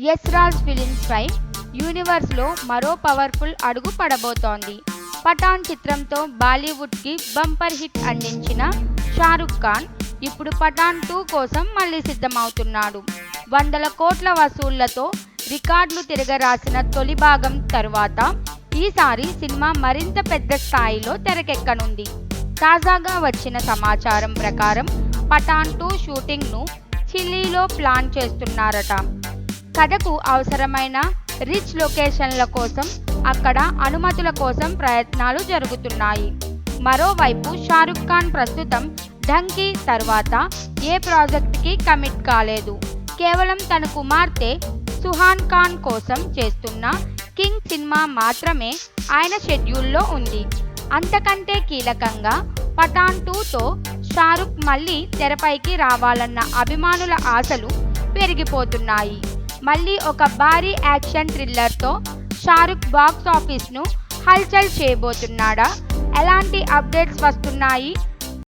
Yashraj films పై యూనివర్స్లో మరో powerful అడుగు పడబోతోంది. పఠాన్ చిత్రంతో బాలీవుడ్కి బంపర్ హిట్ అందించిన షారుఖ్ ఖాన్ ఇప్పుడు పఠాన్ 2 కోసం మళ్లీ సిద్ధమవుతున్నాడు. వందల కోట్ల వసూళ్లతో రికార్డులు తిరగరాసిన తొలి భాగం తరువాత ఈసారి సినిమా మరింత పెద్ద స్థాయిలో తెరకెక్కనుంది. తాజాగా వచ్చిన సమాచారం ప్రకారం పఠాన్ 2 షూటింగ్ను చిలీలో ప్లాన్ చేస్తున్నారట. కథకు అవసరమైన రిచ్ లొకేషన్ల కోసం అక్కడ అనుమతుల కోసం ప్రయత్నాలు జరుగుతున్నాయి. మరోవైపు షారుఖ్ ఖాన్ ప్రస్తుతం ఢంకీ తర్వాత ఏ ప్రాజెక్ట్కి కమిట్ కాలేదు. కేవలం తన కుమార్తె సుహాన్ ఖాన్ కోసం చేస్తున్న కింగ్ సినిమా మాత్రమే ఆయన షెడ్యూల్లో ఉంది. అంతకంటే కీలకంగా పఠాన్ 2తో షారుఖ్ మళ్లీ తెరపైకి రావాలన్న అభిమానుల ఆశలు పెరిగిపోతున్నాయి. మళ్లీ ఒక భారీ యాక్షన్ థ్రిల్లర్తో షారుఖ్ బాక్స్ ఆఫీస్ను హల్చల్ చేయబోతున్నాడా? ఎలాంటి అప్డేట్స్ వస్తున్నాయి?